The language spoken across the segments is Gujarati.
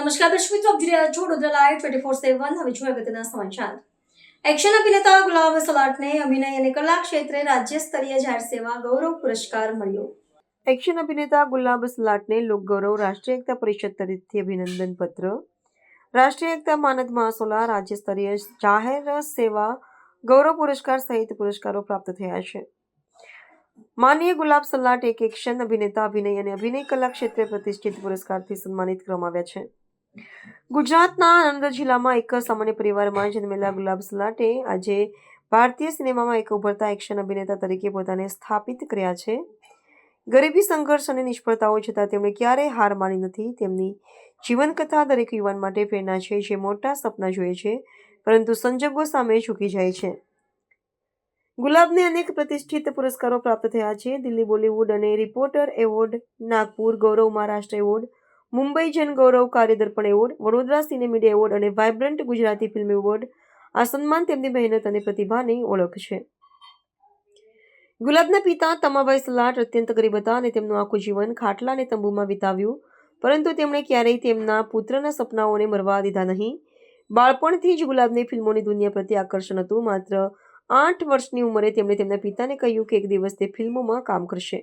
નમસ્કાર દર્શક મિત્રો, આપ જોઈ રહ્યા છો વડોદરા લાઈવ 24/7. હવે જોઈએ અગત્યના સમાચાર. એક્શન અભિનેતા ગુલાબ સલાટને અભિનય અને કલા ક્ષેત્રે રાજ્ય સ્તરીય જાહેર સેવા ગૌરવ પુરસ્કાર મળ્યો. એક્શન અભિનેતા ગુલાબ સલાટને લોકગૌરવ રાષ્ટ્રીય એકતા પરિષદ તરફથી અભિનંદન પત્ર. રાષ્ટ્રીય એકતા માનદ મહાસોલા રાજ્ય સ્તરીય જાહેર સેવા ગૌરવ પુરસ્કાર સહિત પુરસ્કારો પ્રાપ્ત થયા છે. માનનીય ગુલાબ સલાટ એક એક્શન અભિનેતા અભિનય અને અભિનય કલા ક્ષેત્રે પ્રતિષ્ઠિત પુરસ્કારથી સન્માનિત કરવામાં આવ્યા છે. ગુજરાતના આણંદ જિલ્લામાં એક સામાન્ય પરિવારમાં જન્મેલા ગુલાબ સલાટે આજે ભારતીય સિનેમામાં એક ઉભરતા એક્શન અભિનેતા તરીકે પોતાને સ્થાપિત કર્યા છે. ગરીબી, સંઘર્ષ અને નિષ્ફળતાઓ છતાં તેમણે ક્યારેય હાર માની નથી. તેમની જીવનકથા દરેક યુવાન માટે પ્રેરણા છે, જે મોટા સપના જુએ છે પરંતુ સંજોગો સામે ઝૂકી જાય છે. ગુલાબને અનેક પ્રતિષ્ઠિત પુરસ્કારો પ્રાપ્ત થયા છે. દિલ્હી બોલીવુડ અને રિપોર્ટર એવોર્ડ, નાગપુર ગૌરવ મહારાષ્ટ્ર એવોર્ડ, મુંબઈ જન ગૌરવ કાર્યદર્પણ એવોર્ડ, વડોદરા સિને મીડિયા એવોર્ડ અને વાઇબ્રન્ટ ગુજરાતી ફિલ્મ એવોર્ડ. આ સન્માન તેમની મહેનત અને પ્રતિભાની ઓળખ છે. ગુલાબના પિતા તમાભાઈ સલાટ અત્યંત ગરીબ હતા અને તેમનું આખું જીવન ખાટલા અને તંબુમાં વિતાવ્યું, પરંતુ તેમણે ક્યારેય તેમના પુત્રના સપનાઓને મરવા દીધા નહીં. બાળપણથી જ ગુલાબને ફિલ્મોની દુનિયા પ્રત્યે આકર્ષણ હતું. માત્ર 8 વર્ષની ઉંમરે તેમણે તેમના પિતાને કહ્યું કે એક દિવસ તે ફિલ્મોમાં કામ કરશે.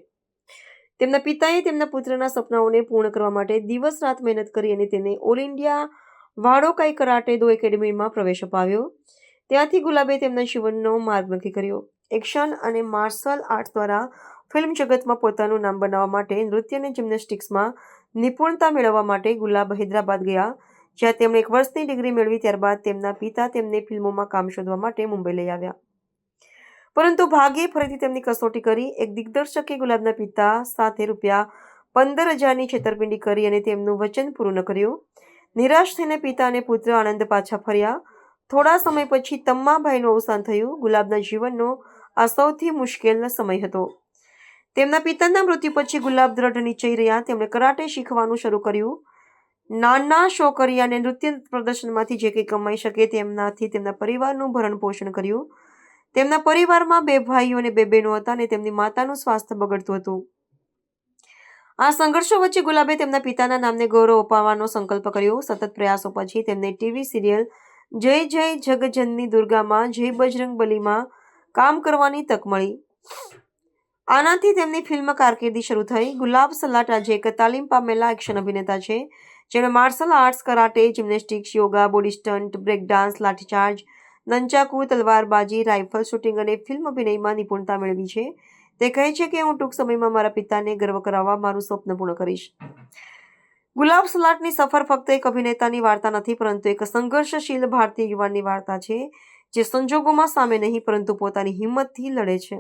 તેમના પિતાએ તેમના પુત્રના સપનાઓને પૂર્ણ કરવા માટે દિવસ રાત મહેનત કરી અને તેને ઓલ ઇન્ડિયા વાડોકાઈ કરાટે દો એકેડેમીમાં પ્રવેશ અપાવ્યો. ત્યાંથી ગુલાબે તેમના જીવનનો માર્ગ નક્કી કર્યો. એક્શન અને માર્શલ આર્ટ દ્વારા ફિલ્મ જગતમાં પોતાનું નામ બનાવવા માટે નૃત્ય અને જિમ્નેસ્ટિક્સમાં નિપુણતા મેળવવા માટે ગુલાબ હૈદરાબાદ ગયા, જ્યાં તેમણે 1 વર્ષની ડિગ્રી મેળવી. ત્યારબાદ તેમના પિતા તેમને ફિલ્મોમાં કામ શોધવા માટે મુંબઈ લઈ આવ્યા, પરંતુ ભાગ્યે ફરીથી તેમની કસોટી કરી. એક દિગ્દર્શકે ગુલાબના પિતા સાથે ₹15,000ની છેતરપિંડી કરી અને તેમનું વચન પૂરું ન કર્યું. નિરાશ થઈને પિતા અને પુત્ર આણંદ પાછા ફર્યા. થોડા સમય પછી તમ્માભાઈનું અવસાન થયું. ગુલાબના જીવનનો આ સૌથી મુશ્કેલ સમય હતો. તેમના પિતાના મૃત્યુ પછી ગુલાબ દ્રઢ નિશ્ચયી રહ્યા. તેમણે કરાટે શીખવાનું શરૂ કર્યું. નાના શો કર્યા અને નૃત્ય પ્રદર્શનમાંથી જે કંઈ કમાઈ શકે તેમનાથી તેમના પરિવારનું ભરણ પોષણ કર્યું. તેમના પરિવારમાં 2 ભાઈઓ અને 2 બહેનો હતા અને તેમની માતાનું સ્વાસ્થ્ય બગડતું હતું. આ સંઘર્ષો વચ્ચે ગુલાબે તેમના પિતાના નામને ગૌરવ અપાવવાનો સંકલ્પ કર્યો. સતત પ્રયાસો પછી તેમને ટીવી સિરિયલ જય જય જગજનની દુર્ગામાં, જય બજરંગ બલીમાં કામ કરવાની તક મળી. આનાથી તેમની ફિલ્મ કારકિર્દી શરૂ થઈ. ગુલાબ સલાટ આજે એક તાલીમ પામેલા એક્શન અભિનેતા છે, જેમણે martial arts, karate, gymnastics, yoga, body stunt, break dance, lathi charge, nunchaku, તલવારબાજી, રાઇફલ શૂટિંગ અને ફિલ્મ અભિનયમાં નિપુણતા મેળવી છે. તે કહે છે કે હું ટૂંક સમયમાં મારા પિતાને ગર્વ કરાવવા મારું સ્વપ્ન પૂર્ણ કરીશ. ગુલાબ સલાટની સફર ફક્ત એક અભિનેતાની વાર્તા નથી, પરંતુ એક સંઘર્ષશીલ ભારતીય યુવાનની વાર્તા છે, જે સંજોગોમાં સામે નહીં પરંતુ પોતાની હિંમતથી લડે છે.